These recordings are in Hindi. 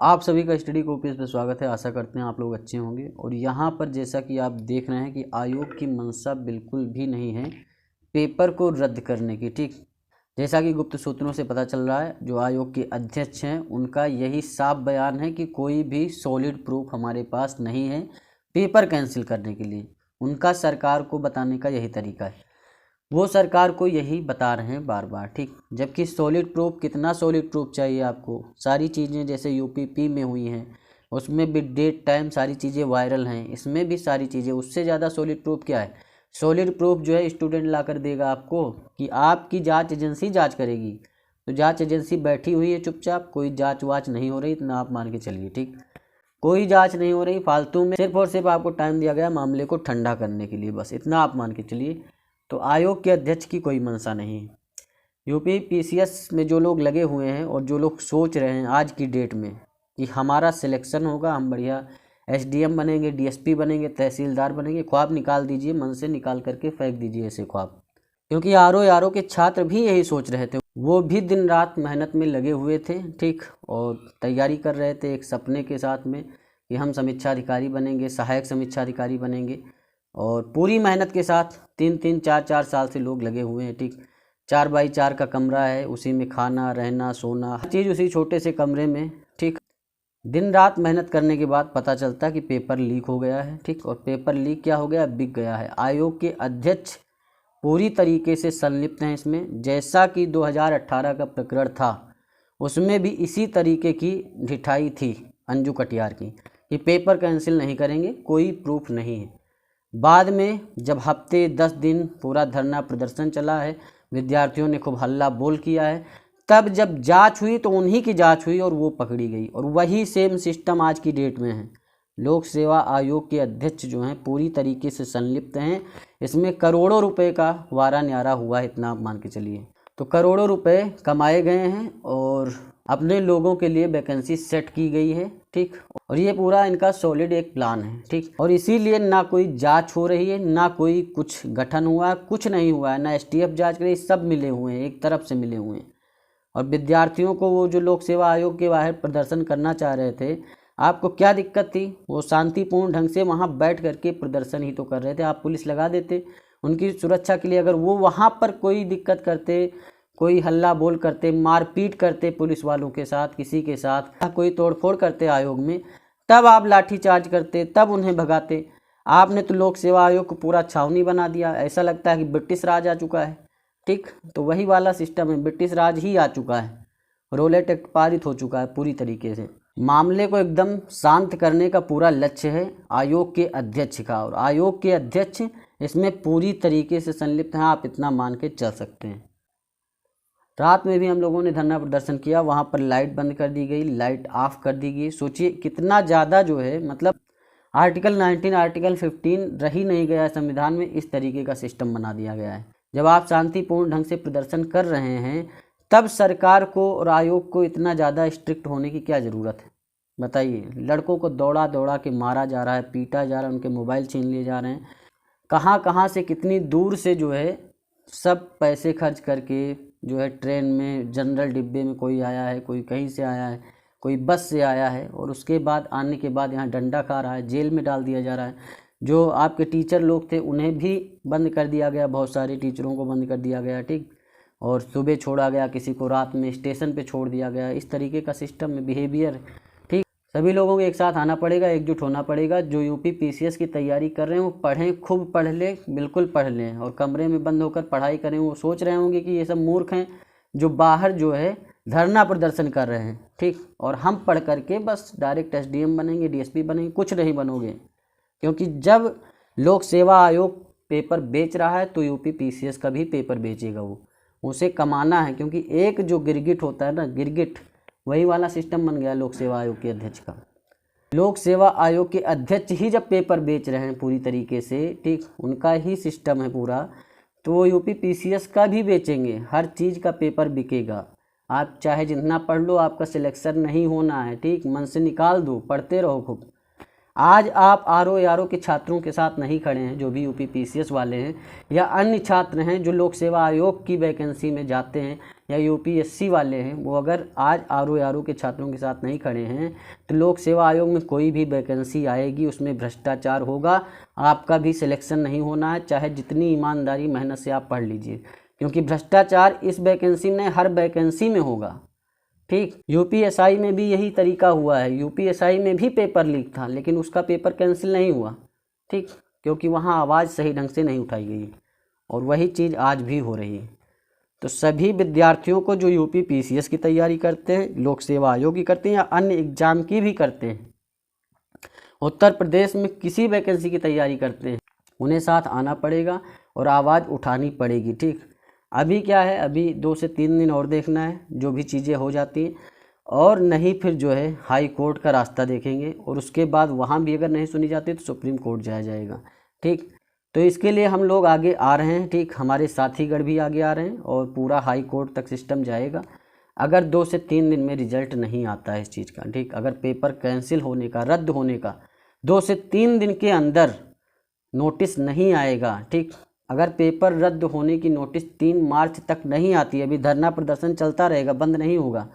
आप सभी का स्टडी कॉपीज पे स्वागत है। आशा करते हैं आप लोग अच्छे होंगे। और यहाँ पर जैसा कि आप देख रहे हैं कि आयोग की मंशा बिल्कुल भी नहीं है पेपर को रद्द करने की। ठीक, जैसा कि गुप्त सूत्रों से पता चल रहा है, जो आयोग के अध्यक्ष हैं उनका यही साफ बयान है कि कोई भी सॉलिड प्रूफ हमारे पास नहीं है पेपर कैंसिल करने के लिए। उनका सरकार को बताने का यही तरीका है, वो सरकार को यही बता रहे हैं बार बार। ठीक, जबकि सॉलिड प्रूफ, कितना सॉलिड प्रूफ चाहिए आपको? सारी चीज़ें जैसे यूपीपी में हुई हैं उसमें भी डेट टाइम सारी चीज़ें वायरल हैं, इसमें भी सारी चीज़ें। उससे ज़्यादा सॉलिड प्रूफ क्या है? सॉलिड प्रूफ जो है स्टूडेंट ला कर देगा आपको कि आपकी जांच एजेंसी जांच करेगी। तो जांच एजेंसी बैठी हुई है चुपचाप, कोई जांच वाच नहीं हो रही, इतना आप मान के चलिए। ठीक, कोई जांच नहीं हो रही, फालतू में सिर्फ और सिर्फ आपको टाइम दिया गया मामले को ठंडा करने के लिए, बस इतना आप मान के चलिए। तो आयोग के अध्यक्ष की कोई मंशा नहीं है। यूपी पीसीएस में जो लोग लगे हुए हैं और जो लोग सोच रहे हैं आज की डेट में कि हमारा सिलेक्शन होगा, हम बढ़िया एसडीएम बनेंगे, डीएसपी बनेंगे, तहसीलदार बनेंगे, ख्वाब निकाल दीजिए, मन से निकाल करके फेंक दीजिए ऐसे ख्वाब। क्योंकि आरओ के छात्र भी यही सोच रहे थे, वो भी दिन रात मेहनत में लगे हुए थे। ठीक, और तैयारी कर रहे थे एक सपने के साथ में कि हम समीक्षा अधिकारी बनेंगे, सहायक समीक्षा अधिकारी बनेंगे। और पूरी मेहनत के साथ 3-3, 4-4 साल से लोग लगे हुए हैं। ठीक, 4x4 का कमरा है, उसी में खाना, रहना, सोना, हर चीज़ उसी छोटे से कमरे में। ठीक, दिन रात मेहनत करने के बाद पता चलता कि पेपर लीक हो गया है। ठीक, और पेपर लीक क्या हो गया? बिक गया है। आयोग के अध्यक्ष पूरी तरीके से संलिप्त हैं इसमें। जैसा कि 2018 का प्रकरण था उसमें भी इसी तरीके की ढिठाई थी अंजू कटियार की कि पेपर कैंसिल नहीं करेंगे, कोई प्रूफ नहीं है। बाद में जब हफ्ते 10 दिन पूरा धरना प्रदर्शन चला है, विद्यार्थियों ने खूब हल्ला बोल किया है, तब जब जांच हुई तो उन्हीं की जांच हुई और वो पकड़ी गई। और वही सेम सिस्टम आज की डेट में है। लोक सेवा आयोग के अध्यक्ष जो हैं पूरी तरीके से संलिप्त हैं इसमें। करोड़ों रुपए का वारा न्यारा हुआ है, इतना आप मान के चलिए। तो करोड़ों रुपए कमाए गए हैं और अपने लोगों के लिए वैकेंसी सेट की गई है। ठीक, और ये पूरा इनका सॉलिड एक प्लान है। ठीक, और इसीलिए ना कोई जांच हो रही है, ना कोई कुछ गठन हुआ है, कुछ नहीं हुआ है, ना एसटीएफ जांच करे, सब मिले हुए हैं, एक तरफ से मिले हुए हैं। और विद्यार्थियों को वो जो लोक सेवा आयोग के बाहर प्रदर्शन करना चाह रहे थे, आपको क्या दिक्कत थी? वो शांतिपूर्ण ढंग से वहाँ बैठ करके प्रदर्शन ही तो कर रहे थे। आप पुलिस लगा देते उनकी सुरक्षा के लिए। अगर वो वहाँ पर कोई दिक्कत करते, कोई हल्ला बोल करते, मारपीट करते पुलिस वालों के साथ, किसी के साथ कोई तोड़फोड़ करते आयोग में, तब आप लाठीचार्ज करते, तब उन्हें भगाते। आपने तो लोक सेवा आयोग को पूरा छावनी बना दिया। ऐसा लगता है कि ब्रिटिश राज आ चुका है। ठीक, तो वही वाला सिस्टम है, ब्रिटिश राज ही आ चुका है। रोलेट एक्ट पारित हो चुका है पूरी तरीके से। मामले को एकदम शांत करने का पूरा लक्ष्य है आयोग के अध्यक्ष का, और आयोग के अध्यक्ष इसमें पूरी तरीके से संलिप्त हैं, आप इतना मान के चल सकते हैं। रात में भी हम लोगों ने धरना प्रदर्शन किया, वहाँ पर लाइट बंद कर दी गई, लाइट ऑफ कर दी गई। सोचिए कितना ज़्यादा जो है, मतलब आर्टिकल 19, आर्टिकल 15 रही नहीं गया संविधान में, इस तरीके का सिस्टम बना दिया गया है। जब आप शांतिपूर्ण ढंग से प्रदर्शन कर रहे हैं तब सरकार को और आयोग को इतना ज़्यादा स्ट्रिक्ट होने की क्या ज़रूरत है? बताइए। लड़कों को दौड़ा दौड़ा के मारा जा रहा है, पीटा जा रहा है, उनके मोबाइल छीन लिए जा रहे हैं। कहाँ कहाँ से, कितनी दूर से जो है सब पैसे खर्च करके जो है ट्रेन में, जनरल डिब्बे में कोई आया है, कोई कहीं से आया है, कोई बस से आया है, और उसके बाद आने के बाद यहाँ डंडा खा रहा है, जेल में डाल दिया जा रहा है। जो आपके टीचर लोग थे उन्हें भी बंद कर दिया गया, बहुत सारे टीचरों को बंद कर दिया गया। ठीक, और सुबह छोड़ा गया, किसी को रात में स्टेशन पे छोड़ दिया गया। इस तरीके का सिस्टम में बिहेवियर। ठीक, सभी लोगों को एक साथ आना पड़ेगा, एकजुट होना पड़ेगा। जो यूपी पीसीएस की तैयारी कर रहे हैं वो पढ़ें, खूब पढ़ लें, बिल्कुल पढ़ लें, और कमरे में बंद होकर पढ़ाई करें। वो सोच रहे होंगे कि ये सब मूर्ख हैं जो बाहर जो है धरना प्रदर्शन कर रहे हैं। ठीक, और हम पढ़ करके बस डायरेक्ट एसडीएम बनेंगे, डीएसपी बनेंगे। कुछ नहीं बनोगे, क्योंकि जब लोक सेवा आयोग पेपर बेच रहा है तो यूपी पीसीएस का भी पेपर बेचेगा। वो उसे कमाना है, क्योंकि एक जो गिरगिट होता है ना, गिरगिट, वही वाला सिस्टम बन गया लोक सेवा आयोग के अध्यक्ष का। लोक सेवा आयोग के अध्यक्ष ही जब पेपर बेच रहे हैं पूरी तरीके से, ठीक, उनका ही सिस्टम है पूरा, तो वो यूपी पीसीएस का भी बेचेंगे। हर चीज़ का पेपर बिकेगा। आप चाहे जितना पढ़ लो, आपका सिलेक्शन नहीं होना है। ठीक, मन से निकाल दो, पढ़ते रहो खूब। आज आप आरओ के छात्रों के साथ नहीं खड़े हैं, जो भी यूपी पीसीएस वाले हैं, या अन्य छात्र हैं जो लोक सेवा आयोग की वैकेंसी में जाते हैं, या यूपीएससी वाले हैं, वो अगर आज आरओ के छात्रों के साथ नहीं खड़े हैं तो लोक सेवा आयोग में कोई भी वैकेंसी आएगी उसमें भ्रष्टाचार होगा, आपका भी सिलेक्शन नहीं होना है, चाहे जितनी ईमानदारी मेहनत से आप पढ़ लीजिए, क्योंकि भ्रष्टाचार इस वैकेंसी में हर वैकेंसी में होगा। ठीक, यूपीएसआई में भी यही तरीका हुआ है, यूपीएसआई में भी पेपर लीक था लेकिन उसका पेपर कैंसिल नहीं हुआ। ठीक, क्योंकि वहाँ आवाज़ सही ढंग से नहीं उठाई गई, और वही चीज़ आज भी हो रही है। तो सभी विद्यार्थियों को जो यूपी पीसीएस की तैयारी करते हैं, लोक सेवा आयोग की करते हैं या अन्य एग्जाम की भी करते हैं, उत्तर प्रदेश में किसी वैकेंसी की तैयारी करते हैं, उन्हें साथ आना पड़ेगा और आवाज़ उठानी पड़ेगी। ठीक, अभी क्या है, अभी 2 से 3 दिन और देखना है, जो भी चीज़ें हो जाती हैं, और नहीं फिर जो है हाई कोर्ट का रास्ता देखेंगे, और उसके बाद वहाँ भी अगर नहीं सुनी जाती तो सुप्रीम कोर्ट जाया जाएगा। ठीक, तो इसके लिए हम लोग आगे आ रहे हैं। ठीक, हमारे साथीगण भी आगे आ रहे हैं और पूरा हाई कोर्ट तक सिस्टम जाएगा। अगर 2 से 3 दिन में रिजल्ट नहीं आता है इस चीज़ का, ठीक, अगर पेपर कैंसिल होने का, रद्द होने का 2 से 3 दिन के अंदर नोटिस नहीं आएगा, ठीक, अगर पेपर रद्द होने की नोटिस 3 मार्च तक नहीं आती, अभी धरना प्रदर्शन चलता रहेगा, बंद नहीं होगा।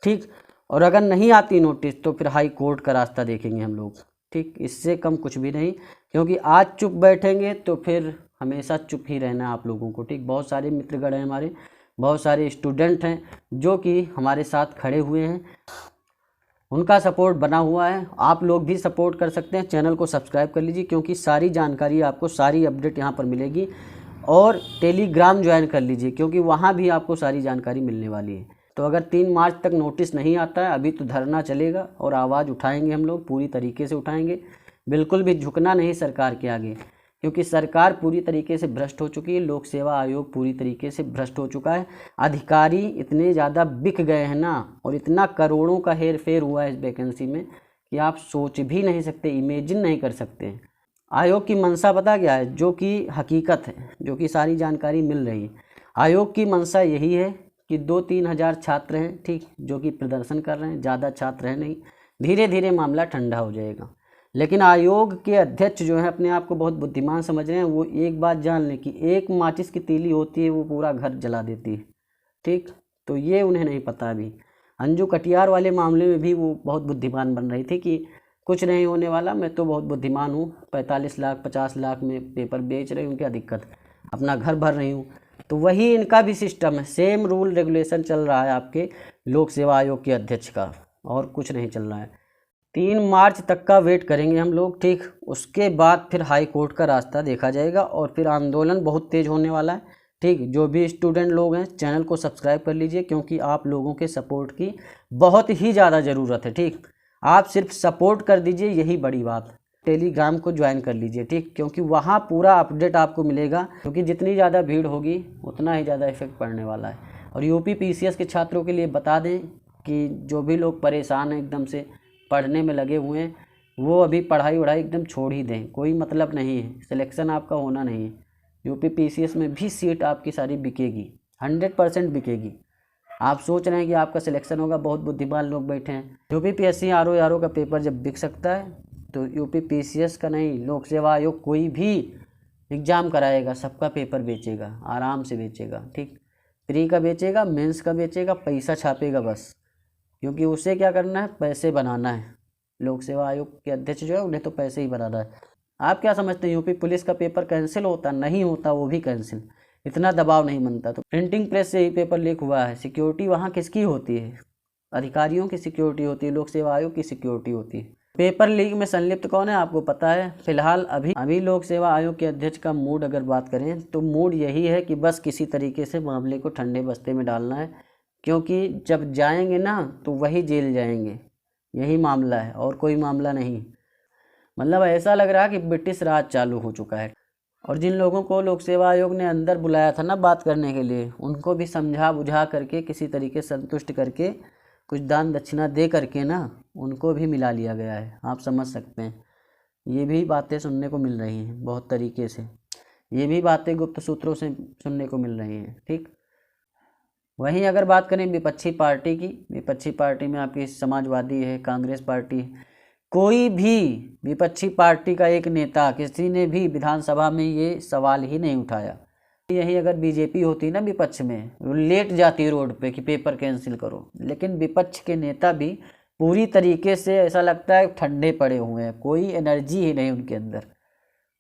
ठीक, और अगर नहीं आती नोटिस तो फिर हाई कोर्ट का रास्ता देखेंगे हम लोग। ठीक, इससे कम कुछ भी नहीं, क्योंकि आज चुप बैठेंगे तो फिर हमेशा चुप ही रहना है आप लोगों को। ठीक, बहुत सारे मित्रगण हैं हमारे, बहुत सारे स्टूडेंट हैं जो कि हमारे साथ खड़े हुए हैं, उनका सपोर्ट बना हुआ है। आप लोग भी सपोर्ट कर सकते हैं, चैनल को सब्सक्राइब कर लीजिए, क्योंकि सारी जानकारी आपको, सारी अपडेट यहाँ पर मिलेगी। और टेलीग्राम ज्वाइन कर लीजिए, क्योंकि वहाँ भी आपको सारी जानकारी मिलने वाली है। तो अगर 3 मार्च तक नोटिस नहीं आता है, अभी तो धरना चलेगा और आवाज़ उठाएंगे हम लोग, पूरी तरीके से उठाएंगे, बिल्कुल भी झुकना नहीं सरकार के आगे, क्योंकि सरकार पूरी तरीके से भ्रष्ट हो चुकी है, लोक सेवा आयोग पूरी तरीके से भ्रष्ट हो चुका है, अधिकारी इतने ज़्यादा बिक गए हैं ना, और इतना करोड़ों का हेर फेर हुआ है इस वैकेंसी में कि आप सोच भी नहीं सकते, इमेजिन नहीं कर सकते। आयोग की मंशा पता क्या है, जो कि हकीकत है, जो कि सारी जानकारी मिल रही है। आयोग की मंशा यही है कि 2-3 हज़ार छात्र हैं, ठीक, जो कि प्रदर्शन कर रहे हैं, ज़्यादा छात्र हैं नहीं, धीरे धीरे मामला ठंडा हो जाएगा। लेकिन आयोग के अध्यक्ष जो है अपने आप को बहुत बुद्धिमान समझ रहे हैं, वो एक बात जान लें कि एक माचिस की तीली होती है वो पूरा घर जला देती है। ठीक, तो ये उन्हें नहीं पता। अभी अंजू कटियार वाले मामले में भी वो बहुत बुद्धिमान बन रही थी कि कुछ नहीं होने वाला, मैं तो बहुत बुद्धिमान हूँ, 45 लाख 50 लाख में पेपर बेच रही हूँ, क्या दिक्कत, अपना घर भर रही हूँ। तो वही इनका भी सिस्टम है, सेम रूल रेगुलेशन चल रहा है आपके लोक सेवा आयोग के अध्यक्ष का, और कुछ नहीं चल रहा है। 3 मार्च तक का वेट करेंगे हम लोग। ठीक, उसके बाद फिर हाई कोर्ट का रास्ता देखा जाएगा और फिर आंदोलन बहुत तेज होने वाला है। ठीक, जो भी स्टूडेंट लोग हैं चैनल को सब्सक्राइब कर लीजिए, क्योंकि आप लोगों के सपोर्ट की बहुत ही ज़्यादा ज़रूरत है। ठीक, आप सिर्फ सपोर्ट कर दीजिए, यही बड़ी बात है। टेलीग्राम को ज्वाइन कर लीजिए, ठीक, क्योंकि वहाँ पूरा अपडेट आपको मिलेगा, क्योंकि जितनी ज़्यादा भीड़ होगी उतना ही ज़्यादा इफेक्ट पड़ने वाला है। और यूपी पीसीएस के छात्रों के लिए बता दें कि जो भी लोग परेशान हैं, एकदम से पढ़ने में लगे हुए हैं, वो अभी पढ़ाई वढ़ाई एकदम छोड़ ही दें, कोई मतलब नहीं है, सिलेक्शन आपका होना नहीं है। यूपी पीसीएस में भी सीट आपकी सारी बिकेगी, 100% बिकेगी। आप सोच रहे हैं कि आपका सिलेक्शन होगा, बहुत बुद्धिमान लोग बैठे हैं। यूपी पीएससी आरओ का पेपर जब बिक सकता है तो यूपी पीसीएस का नहीं, लोक सेवा आयोग कोई भी एग्ज़ाम कराएगा, सबका पेपर बेचेगा, आराम से बेचेगा। ठीक, प्री का बेचेगा, मेंस का बेचेगा, पैसा छापेगा बस, क्योंकि उसे क्या करना है, पैसे बनाना है। लोक सेवा आयोग के अध्यक्ष जो है उन्हें तो पैसे ही बनाना है। आप क्या समझते हैं यूपी पुलिस का पेपर कैंसिल होता, नहीं होता, वो भी कैंसिल, इतना दबाव नहीं बनता। तो प्रिंटिंग प्रेस से ही पेपर लीक हुआ है, सिक्योरिटी वहाँ किसकी होती है, अधिकारियों की सिक्योरिटी होती है, लोक सेवा आयोग की सिक्योरिटी होती है। पेपर लीक में संलिप्त कौन है आपको पता है? फिलहाल अभी लोक सेवा आयोग के अध्यक्ष का मूड अगर बात करें तो मूड यही है कि बस किसी तरीके से मामले को ठंडे बस्ते में डालना है, क्योंकि जब जाएंगे ना तो वही जेल जाएंगे, यही मामला है और कोई मामला नहीं। मतलब ऐसा लग रहा है कि ब्रिटिश राज चालू हो चुका है। और जिन लोगों को लोक सेवा आयोग ने अंदर बुलाया था ना बात करने के लिए, उनको भी समझा बुझा करके किसी तरीके संतुष्ट करके कुछ दान दक्षिणा दे करके ना उनको भी मिला लिया गया है। आप समझ सकते हैं, ये भी बातें सुनने को मिल रही हैं बहुत तरीके से, ये भी बातें गुप्त सूत्रों से सुनने को मिल रही हैं। ठीक, वहीं अगर बात करें विपक्षी पार्टी की, विपक्षी पार्टी में आपकी समाजवादी है, कांग्रेस पार्टी है, कोई भी विपक्षी पार्टी का एक नेता किसी ने भी विधानसभा में ये सवाल ही नहीं उठाया। यही अगर बीजेपी होती ना विपक्ष में, वो लेट जाती रोड पे कि पेपर कैंसिल करो। लेकिन विपक्ष के नेता भी पूरी तरीके से ऐसा लगता है ठंडे पड़े हुए हैं, कोई एनर्जी ही नहीं उनके अंदर,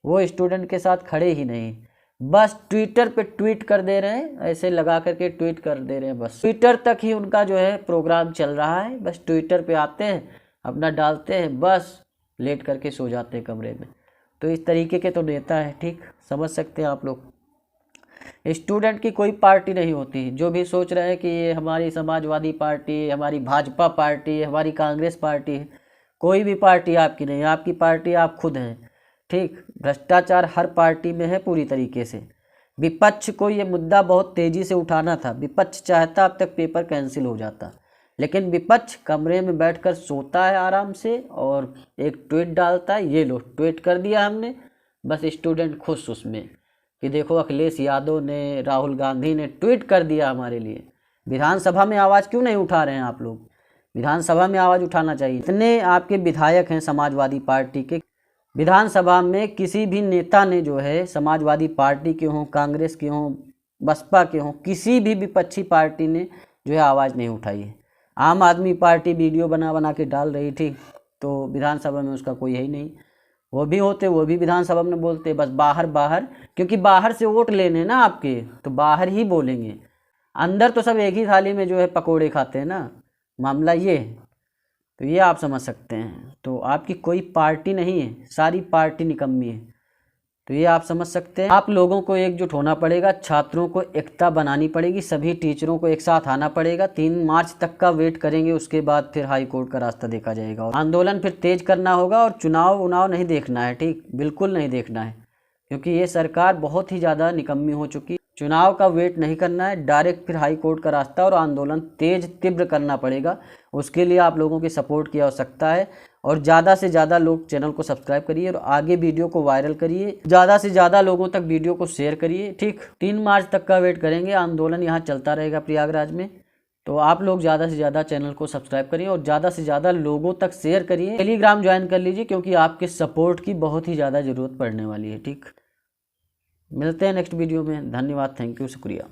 वो स्टूडेंट के साथ खड़े ही नहीं, बस ट्विटर पे ट्वीट कर दे रहे हैं, ऐसे लगा करके ट्वीट कर दे रहे हैं, बस ट्विटर तक ही उनका जो है प्रोग्राम चल रहा है। बस ट्विटर पे आते हैं, अपना डालते हैं, बस लेट करके सो जाते हैं कमरे में। तो इस तरीके के तो नेता है, ठीक समझ सकते हैं आप लोग। स्टूडेंट की कोई पार्टी नहीं होती। जो भी सोच रहे हैं कि ये हमारी समाजवादी पार्टी है, हमारी भाजपा पार्टी है, हमारी कांग्रेस पार्टी है, कोई भी पार्टी आपकी नहीं, आपकी पार्टी आप खुद हैं, ठीक। भ्रष्टाचार हर पार्टी में है पूरी तरीके से। विपक्ष को ये मुद्दा बहुत तेज़ी से उठाना था, विपक्ष चाहता अब तक पेपर कैंसिल हो जाता, लेकिन विपक्ष कमरे में बैठकर सोता है आराम से और एक ट्वीट डालता है, ये लो ट्वीट कर दिया हमने, बस स्टूडेंट खुश उसमें कि देखो अखिलेश यादव ने, राहुल गांधी ने ट्वीट कर दिया हमारे लिए। विधानसभा में आवाज़ क्यों नहीं उठा रहे हैं आप लोग? विधानसभा में आवाज़ उठाना चाहिए। इतने आपके विधायक हैं समाजवादी पार्टी के, विधानसभा में किसी भी नेता ने जो है समाजवादी पार्टी के हों, कांग्रेस के हों, बसपा के हों, किसी भी विपक्षी पार्टी ने जो है आवाज़ नहीं उठाई है। आम आदमी पार्टी वीडियो बना बना के डाल रही थी, तो विधानसभा में उसका कोई है ही नहीं। वो भी होते, वो भी विधानसभा में बोलते, बस बाहर बाहर, क्योंकि बाहर से वोट लेने ना आपके, तो बाहर ही बोलेंगे, अंदर तो सब एक ही थाली में जो है पकोड़े खाते हैं ना, मामला ये है। तो ये आप समझ सकते हैं। तो आपकी कोई पार्टी नहीं है, सारी पार्टी निकम्मी है, तो ये आप समझ सकते हैं। आप लोगों को एकजुट होना पड़ेगा, छात्रों को एकता बनानी पड़ेगी, सभी टीचरों को एक साथ आना पड़ेगा। 3 मार्च तक का वेट करेंगे, उसके बाद फिर हाई कोर्ट का रास्ता देखा जाएगा। और आंदोलन फिर तेज करना होगा और चुनाव नहीं देखना है, ठीक, बिल्कुल नहीं देखना है, क्योंकि ये सरकार बहुत ही ज़्यादा निकम्मी हो चुकी। चुनाव का वेट नहीं करना है, डायरेक्ट फिर हाई कोर्ट का रास्ता और आंदोलन तेज तीव्र करना पड़ेगा। उसके लिए आप लोगों की सपोर्ट की आवश्यकता है और ज़्यादा से ज़्यादा लोग चैनल को सब्सक्राइब करिए और आगे वीडियो को वायरल करिए, ज़्यादा से ज़्यादा लोगों तक वीडियो को शेयर करिए, ठीक। 3 मार्च तक का वेट करेंगे, आंदोलन यहाँ चलता रहेगा प्रयागराज में। तो आप लोग ज़्यादा से ज़्यादा चैनल को सब्सक्राइब करिए और ज़्यादा से ज़्यादा लोगों तक शेयर करिए। टेलीग्राम ज्वाइन कर लीजिए, क्योंकि आपके सपोर्ट की बहुत ही ज़्यादा ज़रूरत पड़ने वाली है, ठीक। मिलते हैं नेक्स्ट वीडियो में। धन्यवाद, थैंक यू, शुक्रिया।